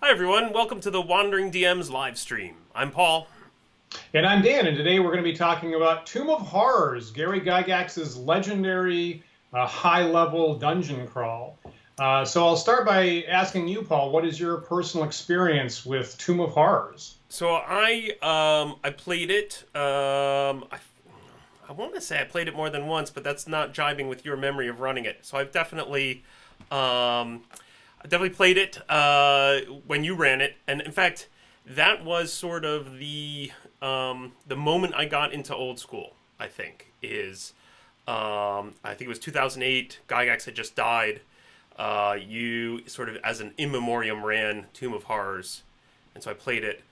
Hi everyone, welcome to the Wandering DMs live stream. I'm Paul. And I'm Dan, and today we're going to be talking about Tomb of Horrors, Gary Gygax's legendary high-level dungeon crawl. So I'll start by asking you, Paul, what is your personal experience with Tomb of Horrors? So I played it. I want to say I played it more than once, but that's not jibing with your memory of running it. So I definitely played it when you ran it, and in fact, that was sort of the moment I got into old school. I think I think it was 2008. Gygax had just died. You sort of as an in memoriam ran Tomb of Horrors, and so I played it.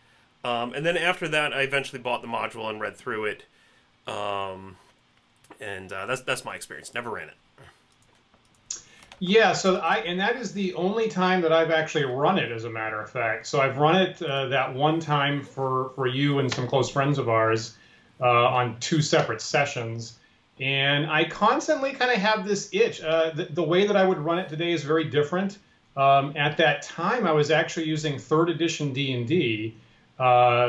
And then after that, I eventually bought the module and read through it. Um, and that's my experience. Never ran it. Yeah, and that is the only time that I've actually run it, as a matter of fact. So I've run it that one time for you and some close friends of ours on two separate sessions. And I constantly kind of have this itch. The way that I would run it today is very different. At that time, I was actually using third edition D&D,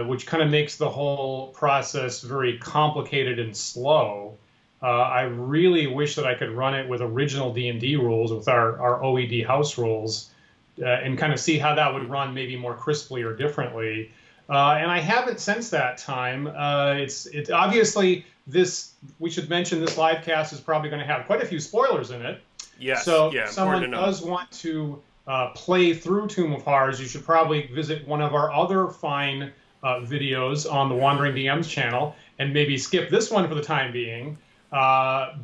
which kind of makes the whole process very complicated and slow. I really wish that I could run it with original D&D rules, with our OED house rules, and kind of see how that would run maybe more crisply or differently. And I haven't since that time. It's obviously this. We should mention this live cast is probably going to have quite a few spoilers in it. Yes, So yeah, if important someone to know. does want to play through Tomb of Horrors, you should probably visit one of our other fine videos on the Wandering DMs channel and maybe skip this one for the time being. And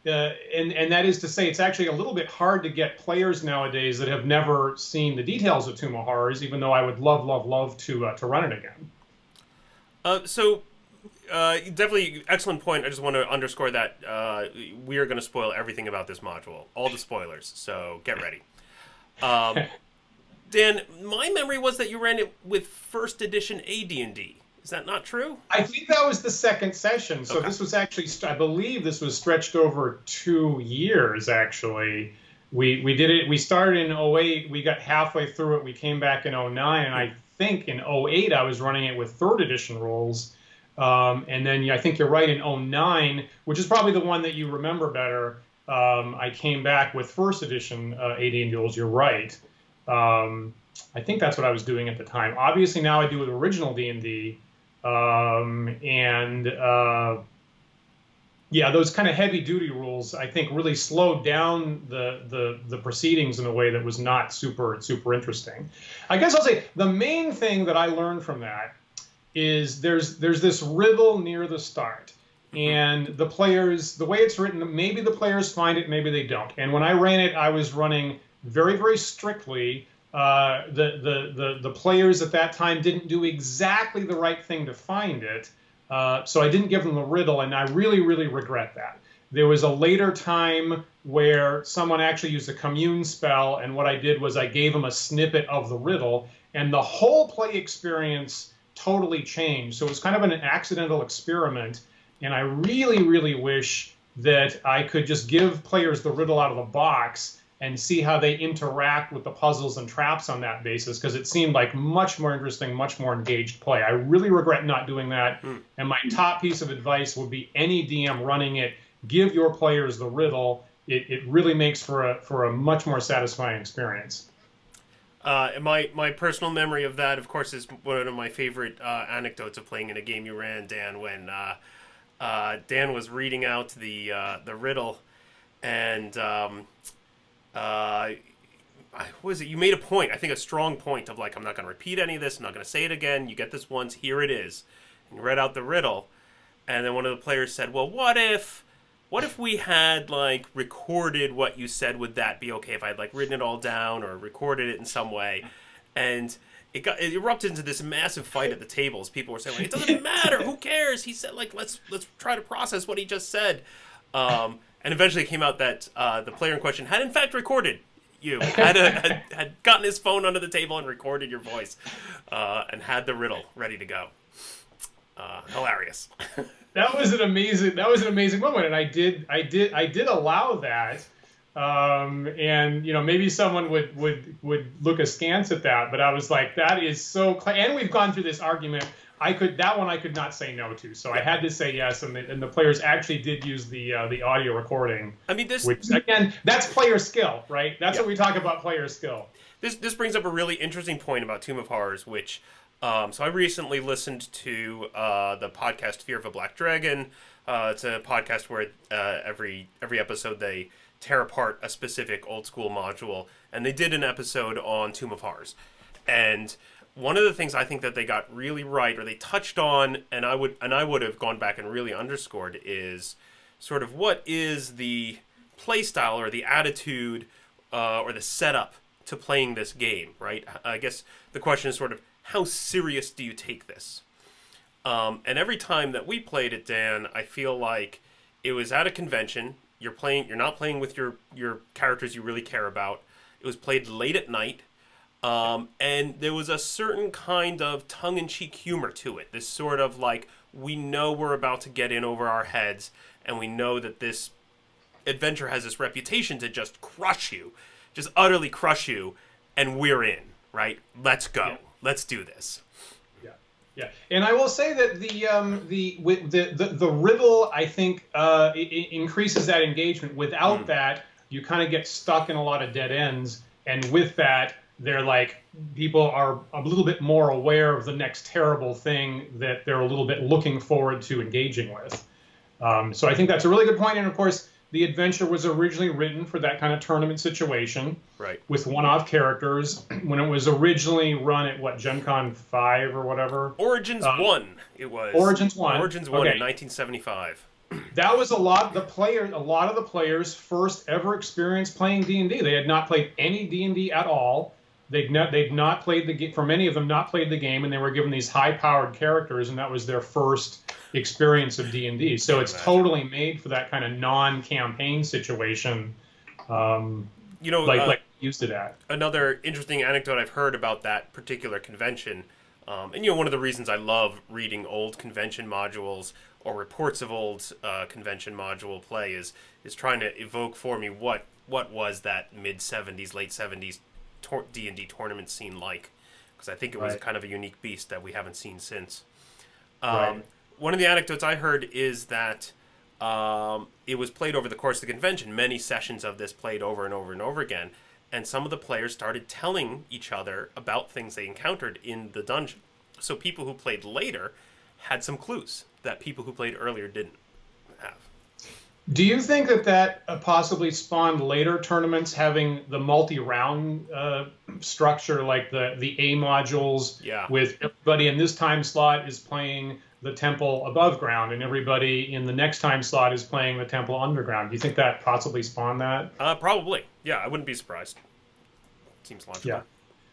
that is to say, it's actually a little bit hard to get players nowadays that have never seen the details of Tomb of Horrors, even though I would love, love, love to run it again. Definitely excellent point. I just want to underscore that we are going to spoil everything about this module, all the spoilers. So get ready. Um, Dan, my memory was that you ran it with first edition AD&D. Is that not true? I think that was the second session. So Okay. this was actually, I believe this was stretched over 2 years, actually. We did it, we started in '08, we got halfway through it, we came back in '09, and I think in '08 I was running it with third edition rules. And then I think you're right, in '09, which is probably the one that you remember better, I came back with first edition AD&D rules, you're right. I think that's what I was doing at the time. Obviously now I do with original D&D. Yeah, those kind of heavy duty rules, I think, really slowed down the proceedings in a way that was not super interesting. I guess I'll say the main thing that I learned from that is there's this riddle near the start, and the way it's written, maybe the players find it, maybe they don't. And when I ran it, I was running very strictly. The players at that time didn't do exactly the right thing to find it, so I didn't give them the riddle, and I really regret that. There was a later time where someone actually used a commune spell, and what I did was I gave them a snippet of the riddle, and the whole play experience totally changed. So it was kind of an accidental experiment, and I really wish that I could just give players the riddle out of the box and see how they interact with the puzzles and traps on that basis, because it seemed like much more interesting, much more engaged play. I really regret not doing that. And my top piece of advice would be any DM running it, give your players the riddle. It really makes for a much more satisfying experience. And my personal memory of that, of course, is one of my favorite anecdotes of playing in a game you ran, Dan, when Dan was reading out the riddle, and what was it? You made a point, I think a strong point of like, I'm not going to repeat any of this. I'm not going to say it again. You get this once. Here it is. And you read out the riddle. And then one of the players said, well, what if we had like recorded what you said? Would that be okay if I had like written it all down or recorded it in some way? And it erupted into this massive fight at the tables. People were saying like, it doesn't matter. Who cares? He said like, let's try to process what he just said. And eventually it came out that the player in question had in fact recorded you, had gotten his phone under the table and recorded your voice, and had the riddle ready to go. Hilarious. That was an amazing moment, and I did allow that And maybe someone would look askance at that, but I was like, that is so and we've gone through this argument. I could not say no to, so I had to say yes, and the players actually did use the audio recording. I mean, which again, that's player skill, right? That's what we talk about, player skill. This brings up a really interesting point about Tomb of Horrors, which so I recently listened to the podcast Fear of a Black Dragon. It's a podcast where every episode they tear apart a specific old school module, and they did an episode on Tomb of Horrors. And one of the things I think that they got really right, or they touched on, and I would have gone back and really underscored, is sort of what is the play style or the attitude or the setup to playing this game, right? I guess the question is sort of, how serious do you take this? And every time that we played it, Dan, I feel like it was at a convention. You're not playing with your characters you really care about. It was played late at night. And there was a certain kind of tongue-in-cheek humor to it. This sort of like, we know we're about to get in over our heads, and we know that this adventure has this reputation to just crush you, just utterly crush you, and we're in, right? Let's go. Yeah. Let's do this. Yeah, and I will say that the riddle, I think, it increases that engagement. Without that, you kind of get stuck in a lot of dead ends, and with that, they're like, people are a little bit more aware of the next terrible thing that they're a little bit looking forward to engaging with. So I think that's a really good point, and of course, the adventure was originally written for that kind of tournament situation, right? With one-off characters. When it was originally run at Gen Con 5 or whatever. Origins 1, it was. Origins 1. Origins 1 in 1975. That was a lot of the players' first ever experience playing D&D. They had not played any D&D at all. They'd not played the game. For many of them, not played the game, and they were given these high-powered characters, and that was their first experience of D&D. So it's totally made for that kind of non-campaign situation. Like used to that. Another interesting anecdote I've heard about that particular convention, and one of the reasons I love reading old convention modules or reports of old convention module play is trying to evoke for me what was that mid-'70s, late '70s D&D tournament scene like, because I think it was kind of a unique beast that we haven't seen since. One of the anecdotes I heard is that it was played over the course of the convention. Many sessions of this played over and over and over again, and some of the players started telling each other about things they encountered in the dungeon. So people who played later had some clues that people who played earlier didn't have. Do you think that possibly spawned later tournaments having the multi-round structure, like the A modules, with everybody in this time slot is playing the temple above ground, and everybody in the next time slot is playing the temple underground? Do you think that possibly spawned that? Probably. Yeah, I wouldn't be surprised. Seems logical. Yeah.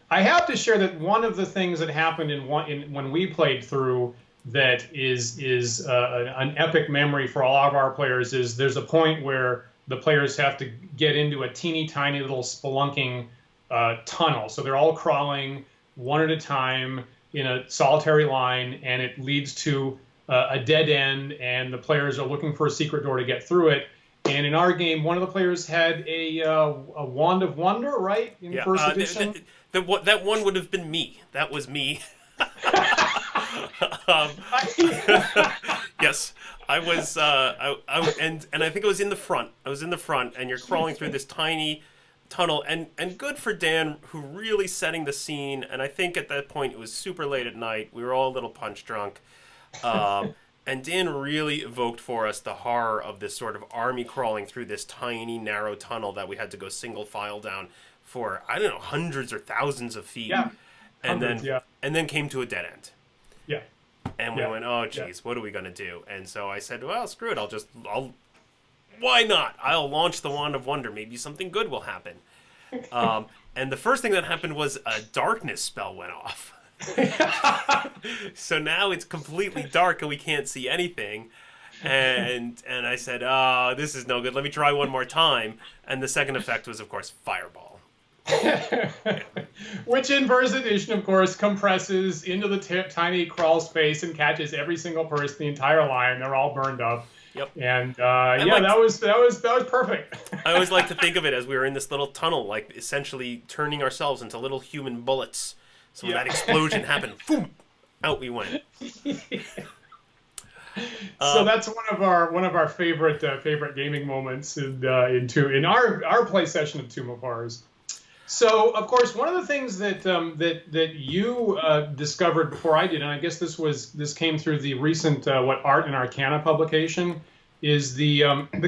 I have to share that one of the things that happened when we played through that is an epic memory for all of our players is there's a point where the players have to get into a teeny tiny little spelunking tunnel. So they're all crawling one at a time in a solitary line, and it leads to a dead end, and the players are looking for a secret door to get through it. And in our game, one of the players had a wand of wonder, right? In first edition? That one would have been me. That was me. Yes, I was, and I think I was in the front. I was in the front, and you're crawling through this tiny tunnel, and good for Dan, who really setting the scene. And I think at that point it was super late at night. We were all a little punch drunk, and Dan really evoked for us the horror of this sort of army crawling through this tiny, narrow tunnel that we had to go single file down for, I don't know, hundreds or thousands of feet. Yeah. And then came to a dead end. Yeah. And we went, oh, geez, what are we going to do? And so I said, well, screw it. Why not? I'll launch the Wand of Wonder. Maybe something good will happen. And the first thing that happened was a darkness spell went off. So now it's completely dark and we can't see anything. And I said, oh, this is no good. Let me try one more time. And the second effect was, of course, Fireball. Which in first edition, of course, compresses into the tiny crawl space and catches every single person, the entire line. They're all burned up. Yep. And I yeah, like that was perfect. I always like to think of it as we were in this little tunnel, like essentially turning ourselves into little human bullets. So when Yeah. that explosion happened, boom, out we went. So Um, that's one of our favorite gaming moments in our play session of Tomb of Horrors. So, of course, one of the things that you discovered before I did, and I guess this came through the recent Art and Arcana publication, is the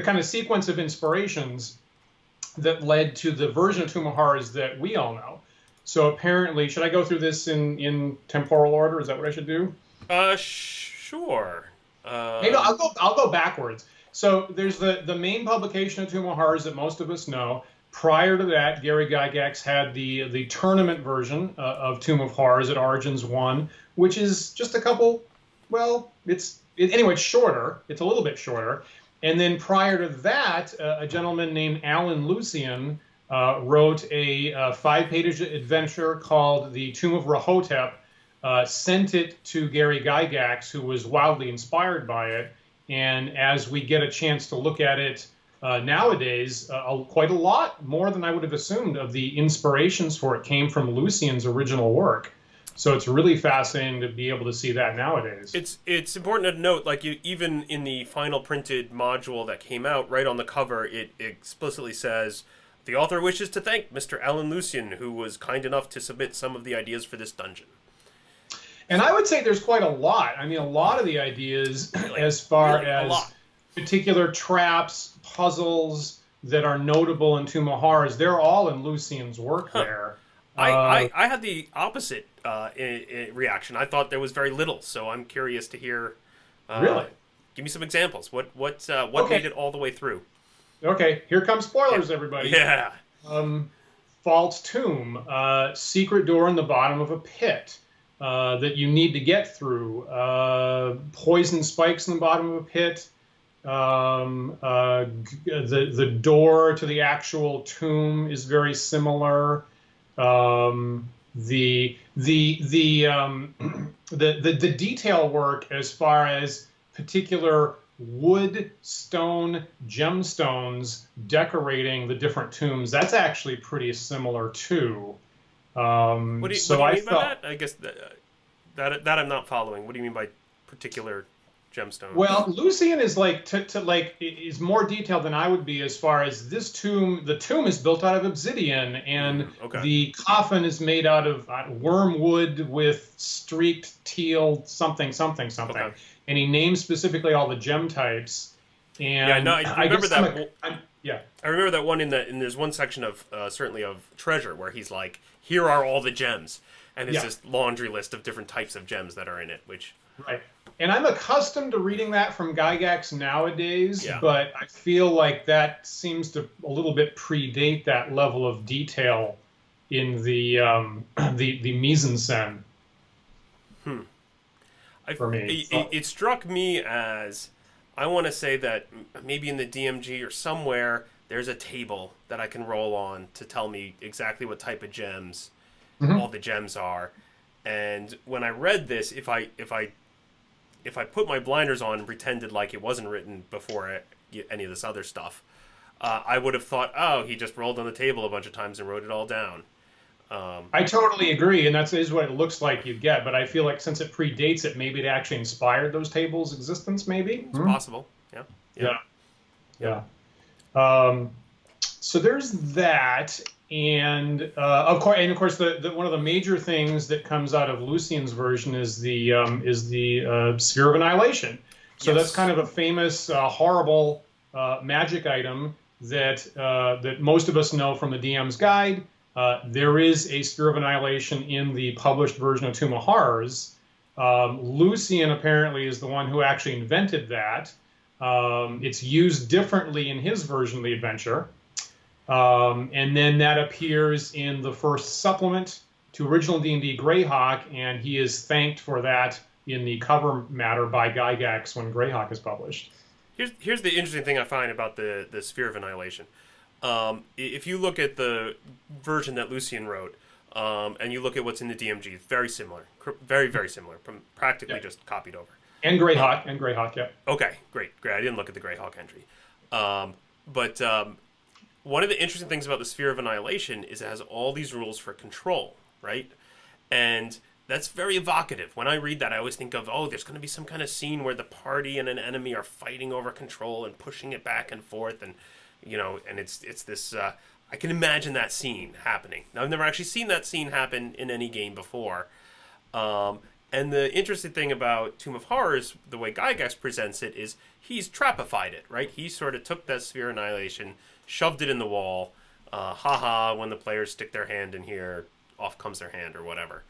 kind of sequence of inspirations that led to the version of Tomb of Horrors that we all know. So apparently, should I go through this in temporal order? Is that what I should do? sure. Maybe Um, I'll go backwards. So there's the main publication of Tomb of Horrors that most of us know. Prior to that, Gary Gygax had the tournament version of Tomb of Horrors at Origins 1, which is just a couple. Well, anyway. It's shorter. It's a little bit shorter. And then prior to that, a gentleman named Alan Lucien wrote a 5-page adventure called The Tomb of Rahotep, sent it to Gary Gygax, who was wildly inspired by it. And as we get a chance to look at it nowadays, quite a lot more than I would have assumed of the inspirations for it came from Lucien's original work. So it's really fascinating to be able to see that nowadays. it's important to note, like even in the final printed module that came out, right on the cover, it explicitly says the author wishes to thank Mr. Alan Lucien, who was kind enough to submit some of the ideas for this dungeon. And I would say there's quite a lot. I mean, a lot of the ideas, Really, as far really, a as lot. particular traps, puzzles that are notable in Tomb of Horrors, they're all in Lucien's work there. I had the opposite reaction. I thought there was very little, so I'm curious to hear. Really? Give me some examples. What Okay. made it all the way through? Okay, here come spoilers, everybody. Yeah. False tomb, secret door in the bottom of a pit that you need to get through, poison spikes in the bottom of a pit, the door to the actual tomb is very similar. The detail work as far as particular wood, stone, gemstones decorating the different tombs, that's actually pretty similar too. What do you So I mean by felt, that? I guess that I'm not following. What do you mean by particular gemstones? well, Lucien is like is more detailed than I would be as far as this tomb. The tomb is built out of obsidian, and Okay. the coffin is made out of wormwood with streaked teal something something something. Okay. And he names specifically all the gem types. And Yeah, no, I remember guess that. yeah. I remember that one and there's one section of certainly of treasure where he's like, here are all the gems, and it's Yeah. this laundry list of different types of gems that are in it, which. Right. And I'm accustomed to reading that from Gygax nowadays, Yeah. but I feel like that seems to a little bit predate that level of detail in the mise en scène for me. It struck me as, I want to say that maybe in the DMG or somewhere there's a table that I can roll on to tell me exactly what type of gems all the gems are. And when I read this, if I put my blinders on and pretended like it wasn't written before any of this other stuff, I would have thought, oh, he just rolled on the table a bunch of times and wrote it all down. I totally agree, and is what it looks like you get. But I feel like since it predates it, maybe it actually inspired those tables' existence. Maybe It's possible. Yeah. Yeah. So there's that, and of course, the one of the major things that comes out of Lucien's version is the sphere of annihilation. So Yes. that's kind of a famous, horrible magic item that most of us know from the DM's Guide. There is a sphere of annihilation in the published version of Tomb of Horrors. Lucien apparently is the one who actually invented that. It's used differently in his version of the adventure. And then that appears in the first supplement to original D&D Greyhawk, and he is thanked for that in the cover matter by Gygax when Greyhawk is published. Here's the interesting thing I find about the sphere of annihilation. If you look at the version that Lucien wrote, and you look at what's in the DMG, very similar, very, very similar, practically just copied over. And Greyhawk, yeah. Okay, great. I didn't look at the Greyhawk entry. But one of the interesting things about the Sphere of Annihilation is it has all these rules for control, right? And that's very evocative. When I read that, I always think of, oh, there's going to be some kind of scene where the party and an enemy are fighting over control and pushing it back and forth, and and it's this. I can imagine that scene happening. Now, I've never actually seen that scene happen in any game before. And the interesting thing about Tomb of Horrors, the way Gygax presents it, is he's trapified it, right? He sort of took that Sphere of Annihilation, shoved it in the wall. Haha, when the players stick their hand in here, off comes their hand or whatever.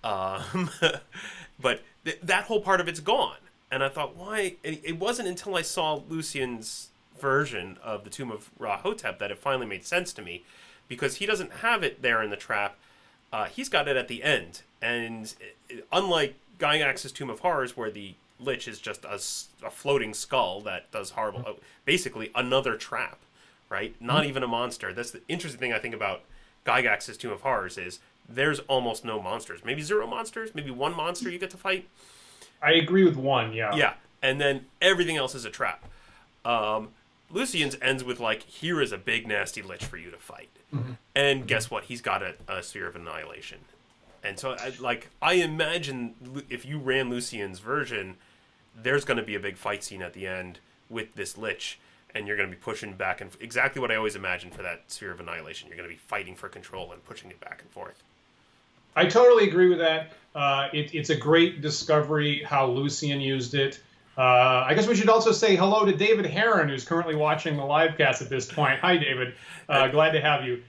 But that whole part of it's gone. And I thought, why? It wasn't until I saw Lucien's version of the Tomb of Rahotep that it finally made sense to me, because he doesn't have it there in the trap. He's got it at the end. And unlike Gygax's Tomb of Horrors, where the Lich is just a floating skull that does horrible, basically another trap, right? Not even a monster. That's the interesting thing I think about Gygax's Tomb of Horrors is there's almost no monsters. Maybe 0 monsters, maybe 1 monster you get to fight. I agree with 1, yeah. Yeah, and then everything else is a trap. Lucien's ends with, like, here is a big nasty Lich for you to fight. And guess what? He's got a Sphere of Annihilation. And so, I imagine if you ran Lucien's version, there's going to be a big fight scene at the end with this Lich, and you're going to be pushing back and exactly what I always imagined for that Sphere of Annihilation. You're going to be fighting for control and pushing it back and forth. I totally agree with that. It's a great discovery how Lucien used it. I guess we should also say hello to David Heron, who's currently watching the live cast at this point. Hi, David. Glad to have you.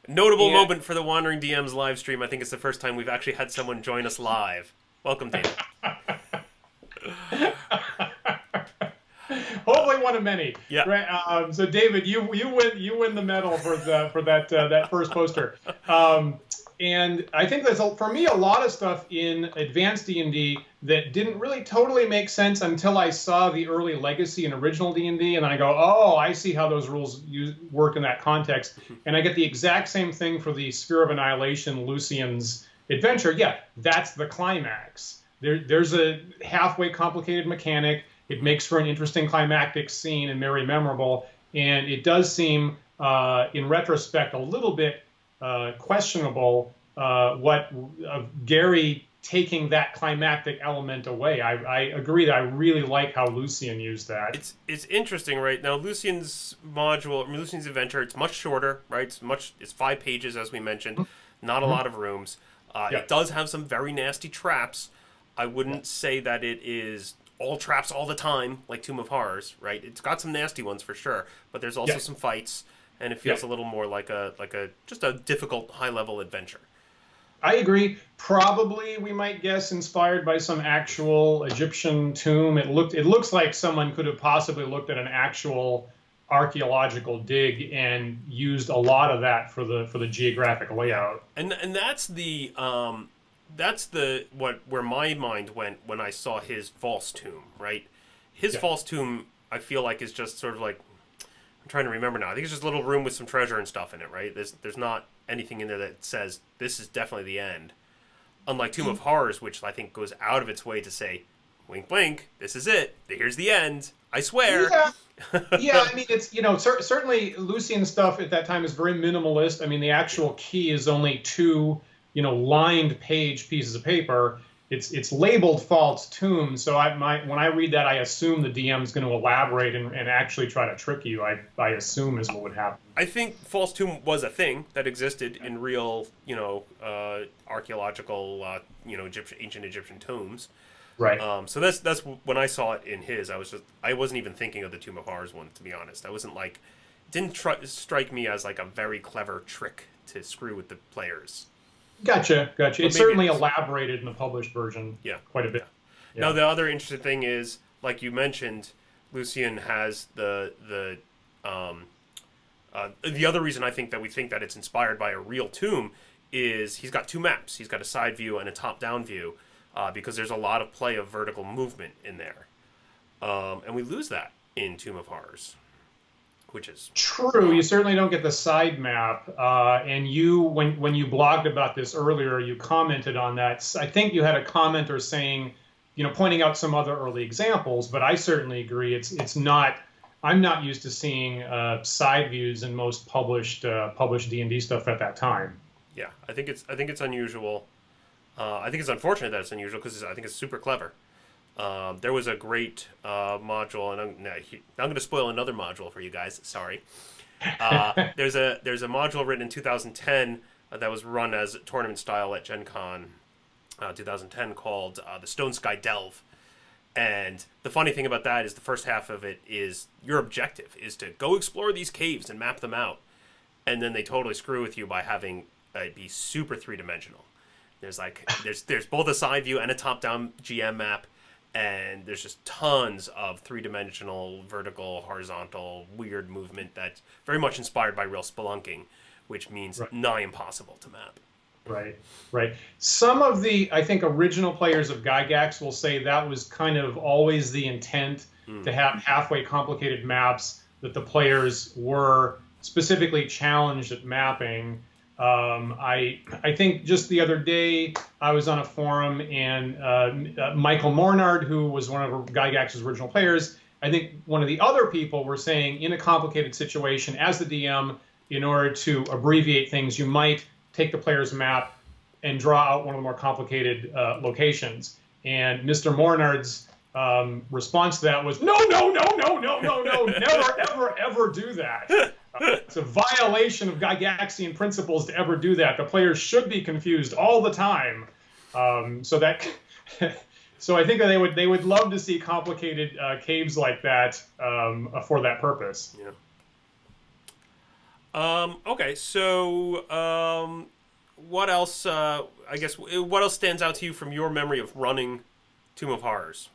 Notable moment for the Wandering DMs live stream. I think it's the first time we've actually had someone join us live. Welcome, David. Hopefully one of many. Yeah. So David, you win the medal for that first poster. And I think there's for me a lot of stuff in Advanced D&D that didn't really totally make sense until I saw the early Legacy and original D&D, and then I go, oh, I see how those rules work in that context. And I get the exact same thing for the Sphere of Annihilation, Lucien's adventure. Yeah, that's the climax. There's a halfway complicated mechanic. It makes for an interesting climactic scene and very memorable. And it does seem, in retrospect, a little bit questionable Gary taking that climactic element away. I agree that I really like how Lucien used that. It's interesting, right? Now Lucien's adventure, it's much shorter, right? It's 5 pages, as we mentioned, not a lot of rooms. It does have some very nasty traps. I wouldn't say that it is all traps all the time, like Tomb of Horrors, right? It's got some nasty ones for sure, but there's also some fights, and it feels a little more like just a difficult high-level adventure. I agree. Probably, we might guess, inspired by some actual Egyptian tomb. It looks like someone could have possibly looked at an actual archaeological dig and used a lot of that for the geographic layout. And that's where my mind went when I saw his false tomb, right? His false tomb, I feel like, is just sort of like, I'm trying to remember now. I think it's just a little room with some treasure and stuff in it, right? There's not anything in there that says this is definitely the end. Unlike Tomb of Horrors, which I think goes out of its way to say, wink, wink, this is it. Here's the end. I swear. Yeah, I mean, it's, certainly Lucian stuff at that time is very minimalist. I mean, the actual key is only 2, lined page pieces of paper. It's labeled False Tomb, so when I read that, I assume the DM is going to elaborate and actually try to trick you. I assume is what would happen. I think False Tomb was a thing that existed in real, archaeological, ancient Egyptian tombs. Right. So that's when I saw it in his. I wasn't even thinking of the Tomb of Horrors one, to be honest. I wasn't like, it didn't strike me as like a very clever trick to screw with the players. Gotcha. It's certainly elaborated in the published version quite a bit. Yeah. Now, the other interesting thing is, like you mentioned, Lucien has the other reason I think that we think that it's inspired by a real tomb is he's got 2 maps. He's got a side view and a top-down view because there's a lot of play of vertical movement in there. And we lose that in Tomb of Horrors. Which is true. You certainly don't get the side map. And when you blogged about this earlier, you commented on that. I think you had a commenter saying pointing out some other early examples, but I certainly agree it's not. I'm not used to seeing side views in most published D&D stuff at that time. Yeah, I think it's unusual. I think it's unfortunate that it's unusual because I think it's super clever. There was a great module, and I'm going to spoil another module for you guys. Sorry. There's a module written in 2010 that was run as tournament style at Gen Con 2010 called the Stone Sky Delve. And the funny thing about that is the first half of it is your objective is to go explore these caves and map them out. And then they totally screw with you by having it be super three-dimensional. There's both a side view and a top-down GM map, and there's just tons of three-dimensional, vertical, horizontal, weird movement that's very much inspired by real spelunking, which means nigh impossible to map. Right. Some of the, I think, original players of Gygax will say that was kind of always the intent, to have halfway complicated maps that the players were specifically challenged at mapping. I think just the other day I was on a forum and Michael Mornard, who was one of Gygax's original players, I think one of the other people were saying in a complicated situation as the DM, in order to abbreviate things, you might take the player's map and draw out one of the more complicated locations. And Mr. Mornard's response to that was, no, never, ever do that. It's a violation of Gygaxian principles to ever do that. The players should be confused all the time. So I think that they would love to see complicated caves like that for that purpose. Yeah. Okay, so what else? I guess what else stands out to you from your memory of running Tomb of Horrors?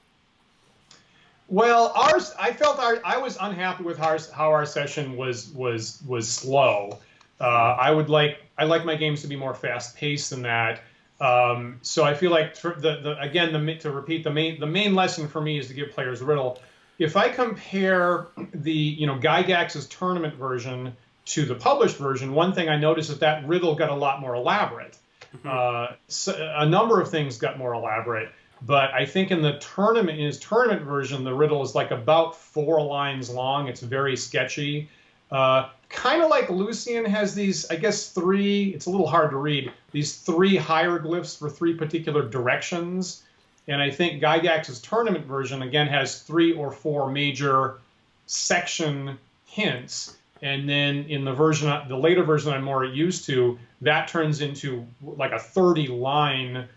Well, I felt I was unhappy with how our session was slow. I like my games to be more fast paced than that. So I feel like to repeat the main lesson for me is to give players riddle. If I compare the Gygax's tournament version to the published version, one thing I noticed is that riddle got a lot more elaborate. A number of things got more elaborate, but I think in his tournament version, the riddle is like about 4 lines long. It's very sketchy. Kind of like Lucien has these, I guess, 3, it's a little hard to read, these 3 hieroglyphs for 3 particular directions. And I think Gygax's tournament version, again, has 3 or 4 major section hints. And then in the later version I'm more used to, that turns into like a 30-line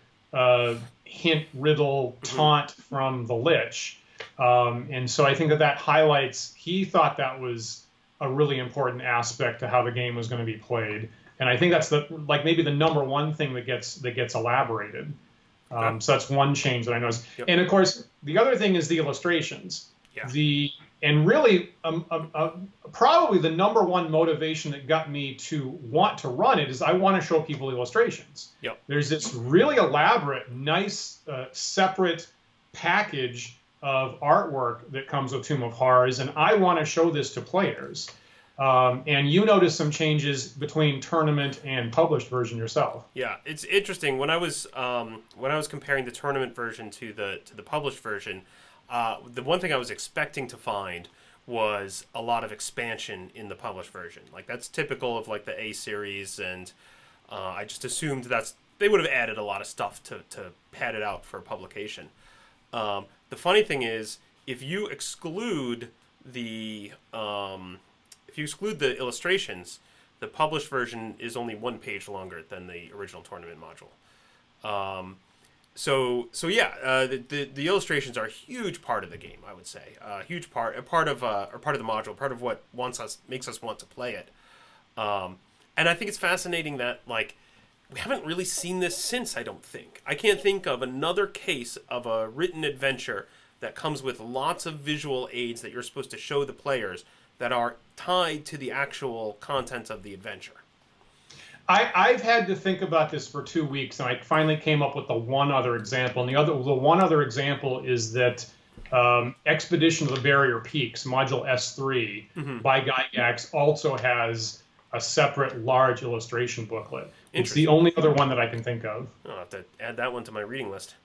hint riddle taunt from the Lich. And so I think that highlights, he thought that was a really important aspect to how the game was going to be played. And I think that's maybe the number one thing that gets elaborated. So that's one change that I noticed. Yep. And of course, the other thing is the illustrations. Yeah. And really, probably the number one motivation that got me to want to run it is I want to show people illustrations. Yep. There's this really elaborate, nice, separate package of artwork that comes with Tomb of Horrors, and I want to show this to players. And you noticed some changes between tournament and published version yourself. Yeah, it's interesting. When I was comparing the tournament version to the published version, the one thing I was expecting to find was a lot of expansion in the published version. Like that's typical of like the A series, and I just assumed they would have added a lot of stuff to pad it out for publication. The funny thing is, if you exclude the illustrations, the published version is only 1 page longer than the original tournament module. So yeah, the illustrations are a huge part of the game. I would say a huge part of the module, part of what makes us want to play it. And I think it's fascinating that like we haven't really seen this since. I don't think I can't think of another case of a written adventure that comes with lots of visual aids that you're supposed to show the players that are tied to the actual content of the adventure. I've had to think about this for 2 weeks, and I finally came up with the one other example. And the one other example is that Expedition of the Barrier Peaks, Module S3 by Gygax, also has a separate large illustration booklet. It's the only other one that I can think of. I'll have to add that one to my reading list.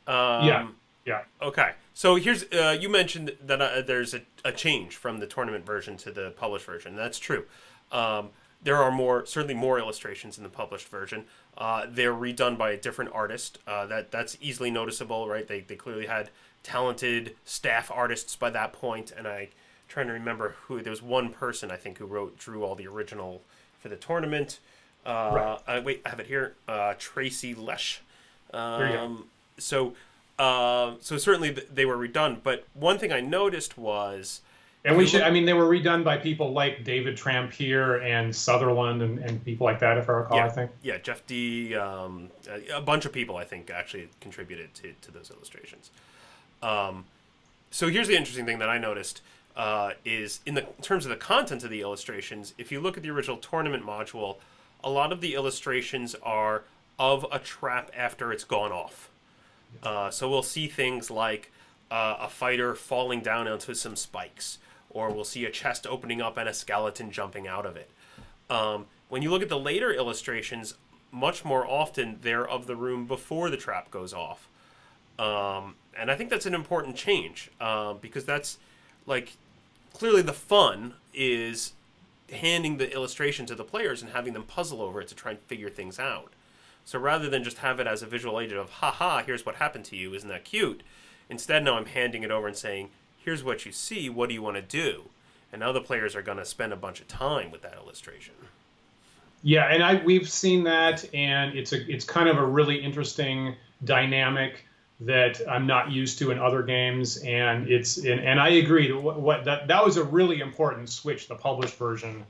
Yeah. Yeah. Okay, so here's you mentioned that there's a change from the tournament version to the published version. That's true. Um, there are certainly more illustrations in the published version. They're redone by a different artist. That's easily noticeable, right? They clearly had talented staff artists by that point, and I trying to remember who. There was one person I think who drew all the original for the tournament. Right. Wait, I have it here. Tracy Lesh. There you go. So so certainly they were redone. But one thing I noticed was, And we should, I mean, they were redone by people like David Trampier and Sutherland and people like that, if I recall, yeah, I think. yeah, Jeff D, a bunch of people I think actually contributed to those illustrations. So here's the interesting thing that I noticed is in terms of the content of the illustrations. If you look at the original tournament module, a lot of the illustrations are of a trap after it's gone off. So we'll see things like a fighter falling down onto some spikes, or we'll see a chest opening up and a skeleton jumping out of it. When you look at the later illustrations, much more often they're of the room before the trap goes off. And I think that's an important change because that's like clearly the fun is handing the illustration to the players and having them puzzle over it to try and figure things out. So rather than just have it as a visual aid of, haha, here's what happened to you, isn't that cute? Instead, now I'm handing it over and saying, here's what you see, what do you want to do? And now the players are going to spend a bunch of time with that illustration. Yeah, and we've seen that, and it's kind of a really interesting dynamic that I'm not used to in other games, and and I agree that was a really important switch, the published version,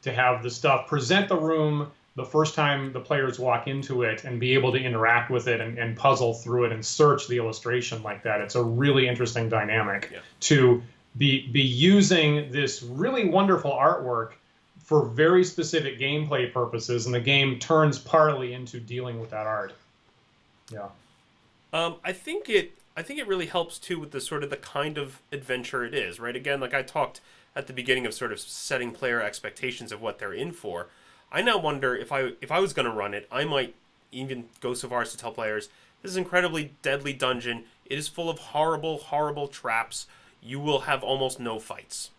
to have the stuff present the room the first time the players walk into it and be able to interact with it and puzzle through it and search the illustration like that. It's a really interesting dynamic to be using this really wonderful artwork for very specific gameplay purposes, and the game turns partly into dealing with that art. Yeah. I think it really helps too with the sort of the kind of adventure it is, right? Again, like I talked at the beginning of sort of setting player expectations of what they're in for. I now wonder if I was going to run it, I might even go so far as to tell players, this is an incredibly deadly dungeon. It is full of horrible, horrible traps. You will have almost no fights.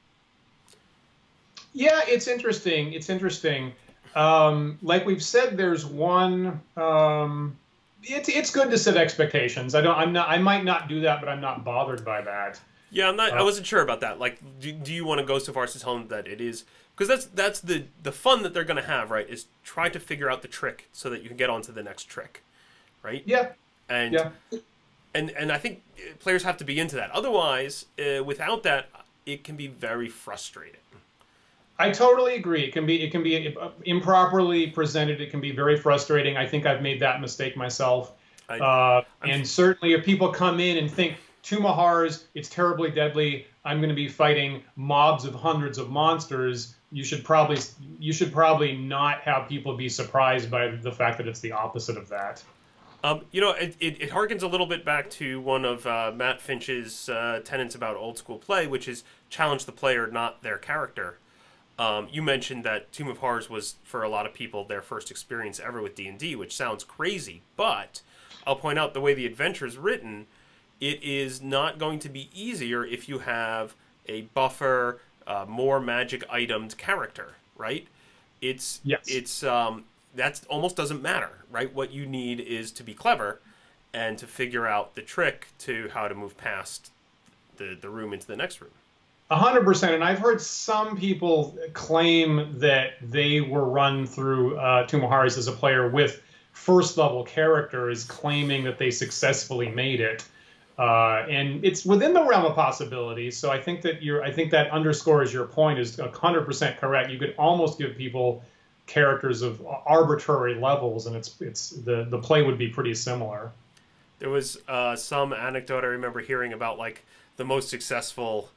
Yeah, it's interesting. It's interesting. Like we've said, there's one. It's good to set expectations. I might not do that, but I'm not bothered by that. Yeah, I wasn't sure about that. Like, do you want to go so far as to tell them that it is? Because that's the fun that they're going to have, right? Is try to figure out the trick so that you can get on to the next trick, right? Yeah. And yeah. And I think players have to be into that. Otherwise, without that, it can be very frustrating. I totally agree. It can be improperly presented. It can be very frustrating. I think I've made that mistake myself. And certainly, if people come in and think Tumahars, it's terribly deadly, I'm going to be fighting mobs of hundreds of monsters, you should probably not have people be surprised by the fact that it's the opposite of that. It harkens a little bit back to one of Matt Finch's tenets about old school play, which is challenge the player, not their character. You mentioned that Tomb of Horrors was, for a lot of people, their first experience ever with D&D, which sounds crazy, but I'll point out the way the adventure is written, it is not going to be easier if you have a buffer, more magic itemed character, right? It's that almost doesn't matter, right? What you need is to be clever and to figure out the trick to how to move past the room into the next room. 100%, and I've heard some people claim that they were run through Tumahars as a player with first-level characters, claiming that they successfully made it, and it's within the realm of possibilities. So I think that underscores your point is 100% correct. You could almost give people characters of arbitrary levels, and it's the play would be pretty similar. There was some anecdote I remember hearing about like the most successful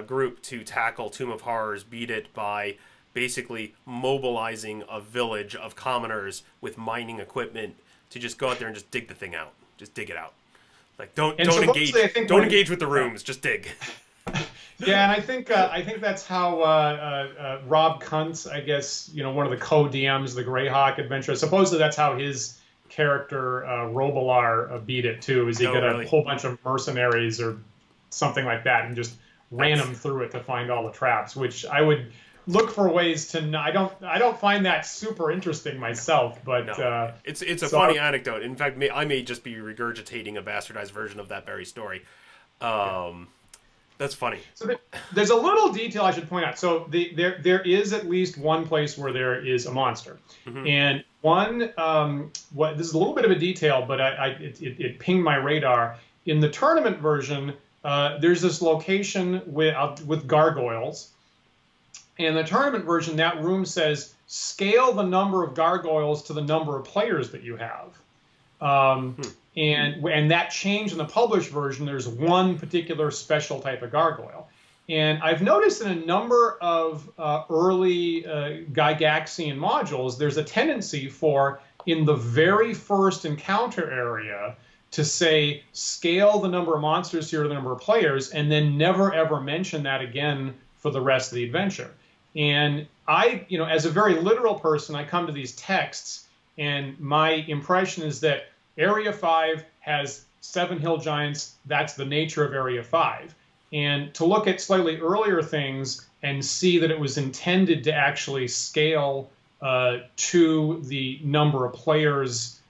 group to tackle Tomb of Horrors beat it by basically mobilizing a village of commoners with mining equipment to just go out there and just dig the thing out. Just dig it out. Like don't engage with the rooms. Just dig. Yeah, and I think that's how Rob Kuntz, I guess, one of the co-DMs, the Greyhawk adventure. Supposedly that's how his character Robilar beat it too. Is he Oh, got a really? whole bunch of mercenaries or something like that, and just ran them through it to find all the traps, which I would look for ways to. I don't find that super interesting myself, but No, it's a so funny anecdote. In fact, I may just be regurgitating a bastardized version of that very story. That's funny. So there's a little detail I should point out. So there is at least one place where there is a monster, and one what this is a little bit of a detail, but it pinged my radar. In the tournament version, there's this location with gargoyles. In the tournament version, that room says scale the number of gargoyles to the number of players that you have. And that changed in the published version. There's one particular special type of gargoyle. And I've noticed in a number of early Gygaxian modules, there's a tendency for, in the very first encounter area, to say, scale the number of monsters here to the number of players, and then never ever mention that again for the rest of the adventure. And I, as a very literal person, I come to these texts, and my impression is that Area 5 has 7 hill giants. That's the nature of Area 5. And to look at slightly earlier things and see that it was intended to actually scale to the number of players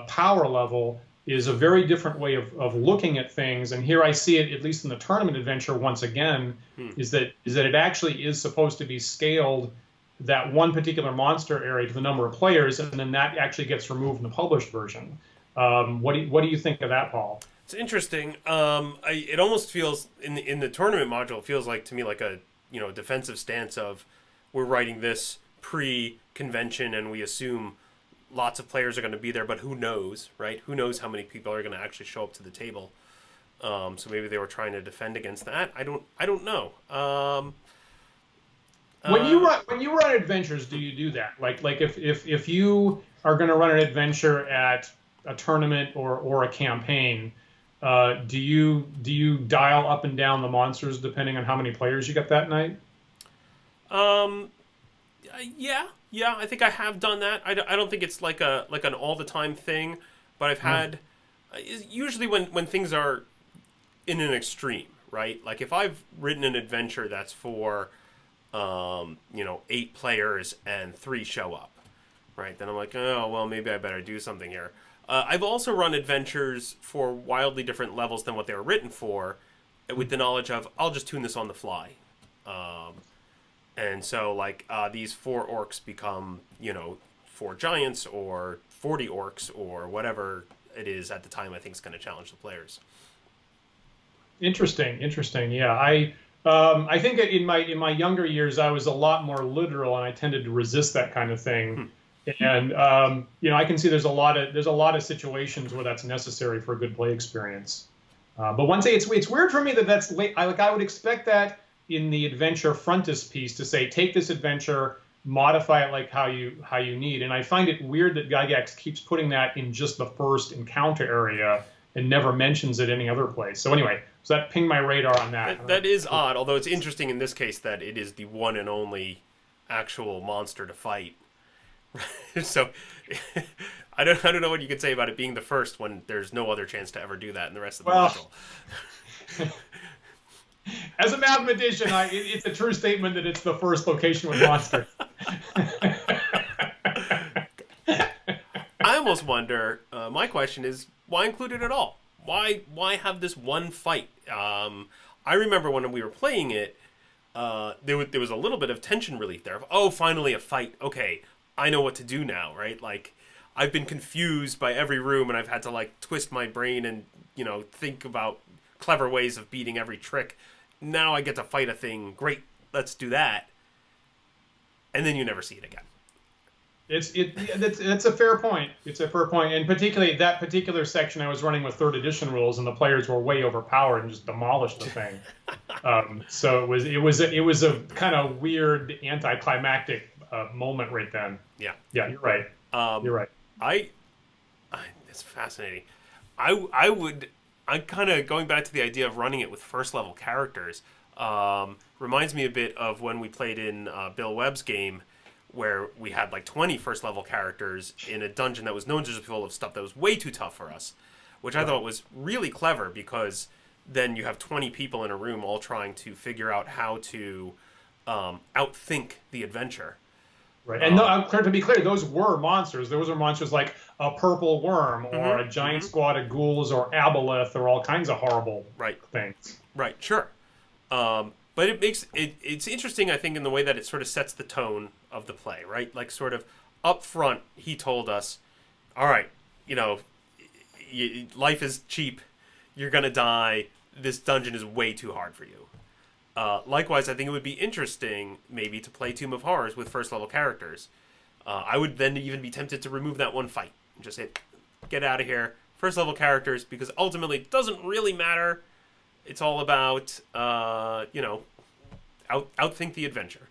power level is a very different way of looking at things. And here I see it, at least in the tournament adventure, once again, is that it actually is supposed to be scaled, that one particular monster area, to the number of players, and then that actually gets removed in the published version. What do you think of that, Paul? It's interesting. It almost feels in the tournament module. It feels like to me like a defensive stance of we're writing this pre-convention and we assume lots of players are going to be there, but who knows, right? Who knows how many people are going to actually show up to the table? So maybe they were trying to defend against that. I don't know. When you run adventures, do you do that? Like if you are going to run an adventure at a tournament or a campaign, do you dial up and down the monsters depending on how many players you got that night? Yeah, I think I have done that. I don't think it's like an all the time thing, but I've had usually when things are in an extreme, right? Like if I've written an adventure that's for 8 players and 3 show up, right? Then I'm like, oh well, maybe I better do something here. I've also run adventures for wildly different levels than what they were written for, with the knowledge of I'll just tune this on the fly. And so, like, these 4 orcs become, 4 giants or 40 orcs or whatever it is at the time I think is going to challenge the players. Interesting. Yeah, I think in my younger years I was a lot more literal, and I tended to resist that kind of thing. And I can see there's a lot of situations where that's necessary for a good play experience. But one day it's weird for me that's late. I would expect that in the adventure frontispiece to say, take this adventure, modify it like how you need. And I find it weird that Gygax keeps putting that in just the first encounter area and never mentions it any other place. So anyway, so that pinged my radar on that. That is odd, although it's interesting in this case that it is the one and only actual monster to fight. So I don't know what you could say about it being the first when there's no other chance to ever do that in the rest of the module. As a mathematician, it's a true statement that it's the first location with monster. I almost wonder, my question is, why include it at all? Why have this one fight? I remember when we were playing it, there was a little bit of tension relief there. Oh, finally a fight. Okay, I know what to do now, right? Like, I've been confused by every room, and I've had to, like, twist my brain and, think about clever ways of beating every trick. Now I get to fight a thing. Great, let's do that. And then you never see it again. It's a fair point. It's a fair point, and particularly that particular section I was running with 3rd edition rules, and the players were way overpowered and just demolished the thing. So it was a kind of weird anticlimactic moment right then. Yeah, you're right. You're right. It's fascinating. I'm kind of going back to the idea of running it with first level characters. Reminds me a bit of when we played in Bill Webb's game, where we had like 20 first level characters in a dungeon that was known to just be full of stuff that was way too tough for us, which I thought was really clever because then you have 20 people in a room all trying to figure out how to outthink the adventure. Right. And no, to be clear, those were monsters. Those were monsters like a purple worm or a giant squad of ghouls or aboleth or all kinds of horrible things. Right, sure. But it makes it's interesting, I think, in the way that it sort of sets the tone of the play, right? Like, sort of up front, he told us, all right, life is cheap. You're going to die. This dungeon is way too hard for you. Likewise, I think it would be interesting, maybe, to play Tomb of Horrors with first-level characters. I would then even be tempted to remove that one fight. And just say, get out of here. First-level characters, because ultimately it doesn't really matter. It's all about, outthink the adventure.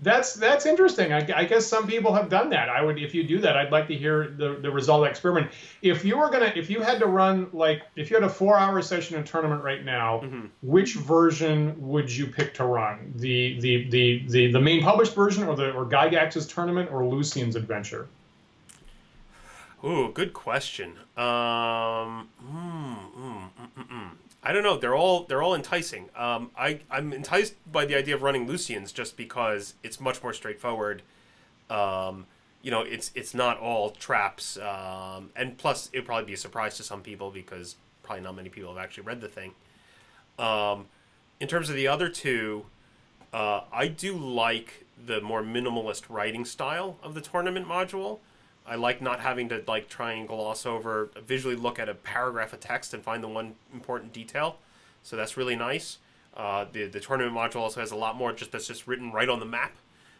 That's interesting. I guess some people have done that. If you do that, I'd like to hear the result of the experiment. If you had to run, like, if you had a 4-hour session in a tournament right now, which version would you pick to run? The main published version, or Gygax's tournament, or Lucien's adventure? Ooh, good question. I don't know. They're all enticing. I'm enticed by the idea of running Lucien's just because it's much more straightforward. It's not all traps, and plus it'd probably be a surprise to some people because probably not many people have actually read the thing. In terms of the other two, I do like the more minimalist writing style of the tournament module. I like not having to try and gloss over, visually look at a paragraph of text and find the one important detail. So that's really nice. The tournament module also has a lot more that's just written right on the map,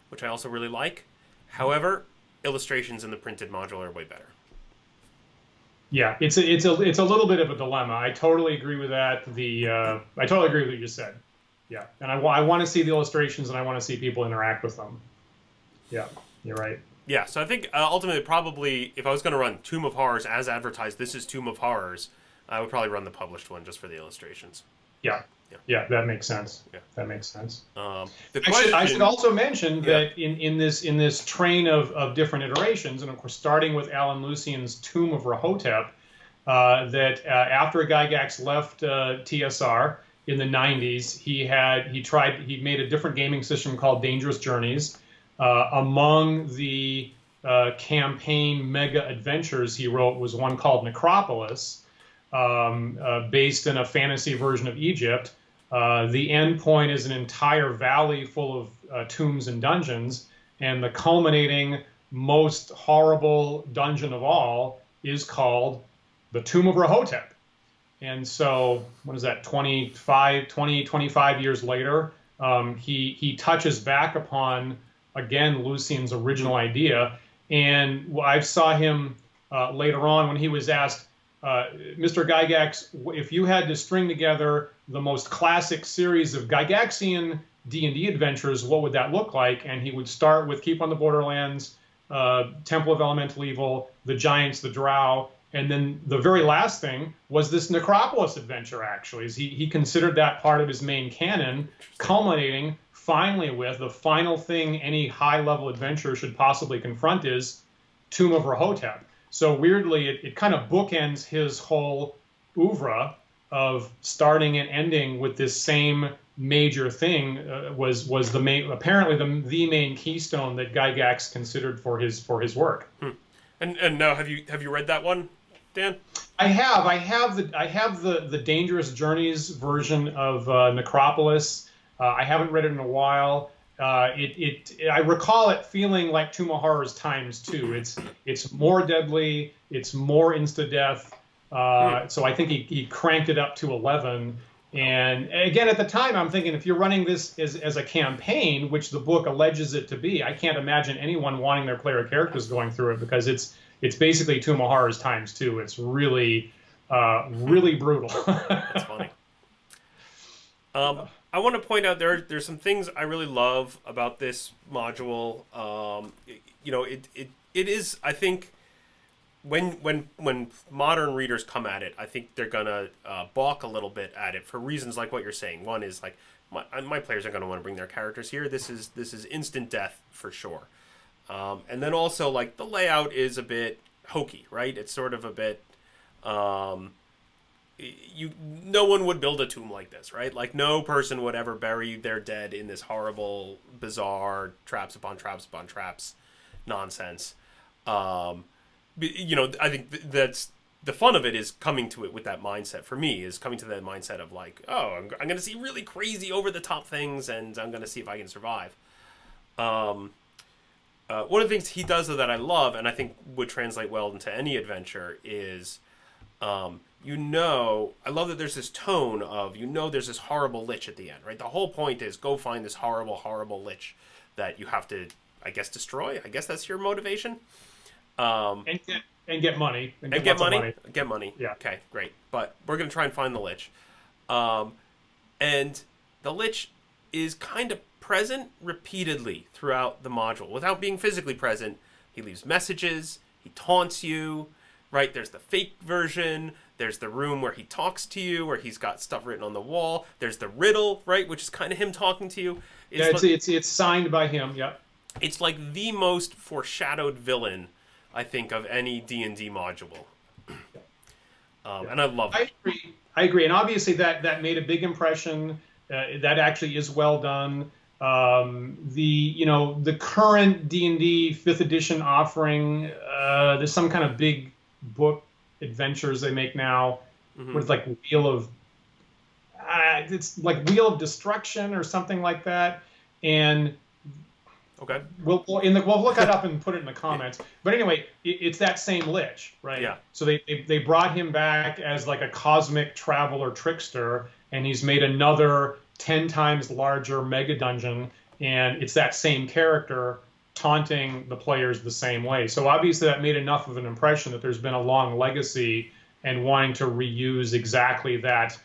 which I also really like. However, illustrations in the printed module are way better. Yeah, it's a little bit of a dilemma. I totally agree with that. I totally agree with what you said. Yeah, and I want to see the illustrations and I want to see people interact with them. Yeah, you're right. Yeah, so I think ultimately, probably, if I was going to run Tomb of Horrors as advertised, this is Tomb of Horrors, I would probably run the published one just for the illustrations. Yeah, that makes sense. Yeah, that makes sense. I should also mention that in this train of different iterations, and of course starting with Alan Lucien's Tomb of Rahotep, that after Gygax left TSR in the 90s, he made a different gaming system called Dangerous Journeys. Among the campaign mega adventures he wrote was one called Necropolis, based in a fantasy version of Egypt. The end point is an entire valley full of tombs and dungeons, and the culminating, most horrible dungeon of all is called the Tomb of Rahotep. And so, what is that, 25 years later, he touches back upon, again, Lucien's original idea. And I saw him later on when he was asked, Mr. Gygax, if you had to string together the most classic series of Gygaxian D&D adventures, what would that look like? And he would start with Keep on the Borderlands, Temple of Elemental Evil, The Giants, The Drow, and then the very last thing was this Necropolis adventure, actually. He considered that part of his main canon, culminating finally with the final thing any high-level adventurer should possibly confront is Tomb of Rahotep. So weirdly, it kind of bookends his whole oeuvre of starting and ending with this same major thing. Was the main, apparently the main keystone that Gygax considered for his work. And now, have you read that one, Dan? I have the Dangerous Journeys version of Necropolis. I haven't read it in a while. I recall it feeling like Tomb of Horrors times 2. It's more deadly. It's more insta-death. So I think he cranked it up to 11. And again, at the time, I'm thinking, if you're running this as a campaign, which the book alleges it to be, I can't imagine anyone wanting their player characters going through it, because it's basically Tomb of Horrors times 2. It's really, really brutal. That's funny. I want to point out there's some things I really love about this module. It is, I think, when modern readers come at it, I think they're gonna balk a little bit at it for reasons like what you're saying. One is like my players are gonna want to bring their characters here. This is instant death for sure. And then also, like, the layout is a bit hokey, right? It's sort of a bit, no one would build a tomb like this, right? Like, no person would ever bury their dead in this horrible, bizarre traps upon traps upon traps nonsense. I think that's the fun of it, is coming to it with that mindset. For me, is coming to that mindset of like, oh, I'm going to see really crazy over the top things, and I'm going to see if I can survive. One of the things he does, though, that I love, and I think would translate well into any adventure, is, I love that there's this tone of, there's this horrible lich at the end, right? The whole point is go find this horrible, horrible lich that you have to, I guess, destroy. I guess that's your motivation. And get money. And get money. Get money. Yeah. Okay, great. But we're going to try and find the lich. And the lich is kind of present repeatedly throughout the module. Without being physically present, he leaves messages, he taunts you, right? There's the fake version, there's the room where he talks to you, where he's got stuff written on the wall, there's the riddle, right, which is kind of him talking to you. It's signed by him, yeah. It's like the most foreshadowed villain, I think, of any D&D module. And I love it. I agree. And obviously that made a big impression. That actually is well done. The current D&D 5th edition offering, there's some kind of big book adventures they make now, with like it's like Wheel of Destruction or something like that. And okay, we'll look it up and put it in the comments. But anyway, it's that same lich, right? Yeah. So they brought him back as like a cosmic traveler trickster, and he's made another 10 times larger mega dungeon, and it's that same character taunting the players the same way. So obviously that made enough of an impression that there's been a long legacy and wanting to reuse exactly that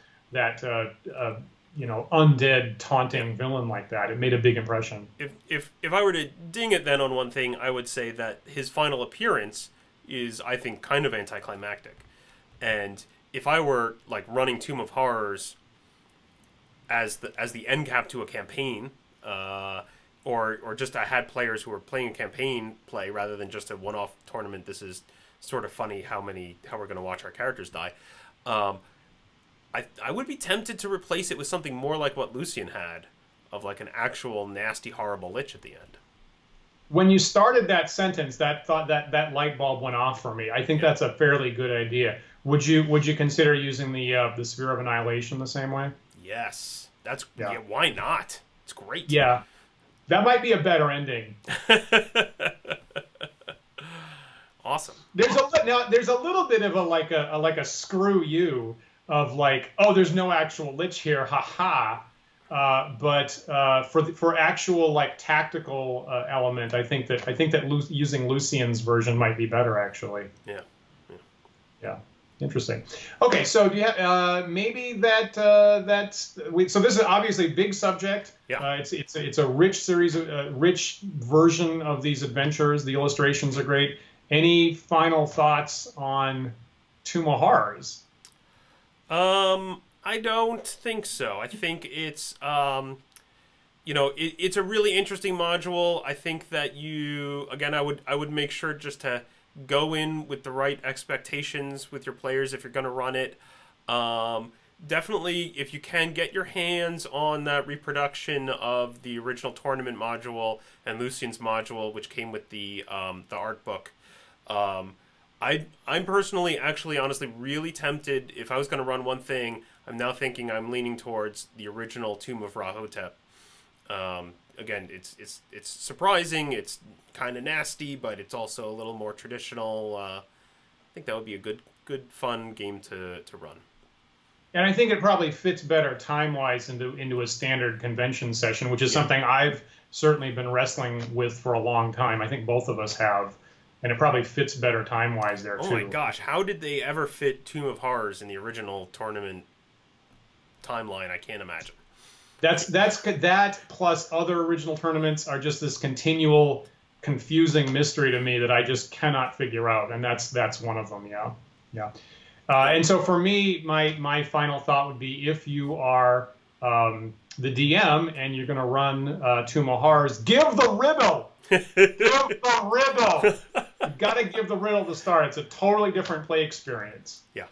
undead taunting villain like that. It made a big impression. If I were to ding it then on one thing, I would say that his final appearance is, I think, kind of anticlimactic. And if I were like running Tomb of Horrors as the end cap to a campaign, or just I had players who were playing a campaign play rather than just a one-off tournament, this is sort of funny how we're going to watch our characters die. I would be tempted to replace it with something more like what Lucien had, of like an actual nasty, horrible lich at the end. When you started that sentence, that light bulb went off for me. I think that's a fairly good idea. Would you consider using the Sphere of Annihilation the same way? Yes, yeah. Why not? It's great. Yeah, that might be a better ending. Awesome. There's a little bit of a screw you of like, oh, there's no actual lich here, haha. But for actual like tactical element, I think that using Lucien's version might be better actually. Yeah. Interesting. Okay, so do you have maybe so this is obviously a big subject. Yeah. It's a rich series, rich version of these adventures. The illustrations are great. Any final thoughts on Tomb of Horrors? I don't think so. I think it's it's a really interesting module. I think that I would make sure just to go in with the right expectations with your players if you're going to run it. Definitely, if you can get your hands on that reproduction of the original tournament module and Lucien's module, which came with the art book. I'm personally, actually, honestly, really tempted. If I was going to run one thing, I'm now thinking I'm leaning towards the original Tomb of Rahotep. Again, it's surprising. It's kind of nasty, but it's also a little more traditional. I think that would be a good, fun game to run. And I think it probably fits better time-wise into a standard convention session, which is something I've certainly been wrestling with for a long time. I think both of us have. And it probably fits better time-wise there, too. Oh, my gosh. How did they ever fit Tomb of Horrors in the original tournament timeline? I can't imagine. That plus other original tournaments are just this continual confusing mystery to me that I just cannot figure out. And that's one of them, yeah. And so for me, my final thought would be, if you are the DM and you're going to run Tomb of Horrors, give the riddle. Give the riddle. You've got to give the riddle to start. It's a totally different play experience. Yeah.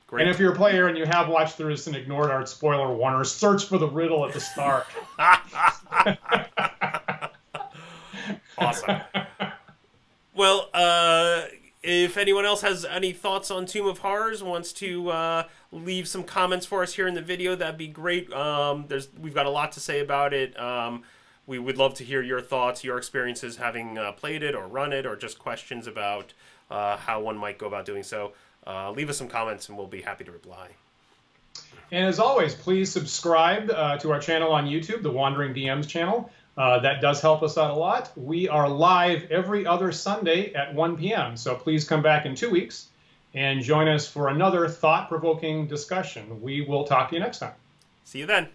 Great. And if you're a player and you have watched through this and ignored our spoiler warner, search for the riddle at the start. Awesome. Well, if anyone else has any thoughts on Tomb of Horrors, wants to leave some comments for us here in the video, that'd be great. We've got a lot to say about it. We would love to hear your thoughts, your experiences having played it or run it, or just questions about how one might go about doing so. Leave us some comments and we'll be happy to reply. And as always, please subscribe to our channel on YouTube, the Wandering DMs channel. That does help us out a lot. We are live every other Sunday at 1 p.m. So please come back in 2 weeks and join us for another thought-provoking discussion. We will talk to you next time. See you then.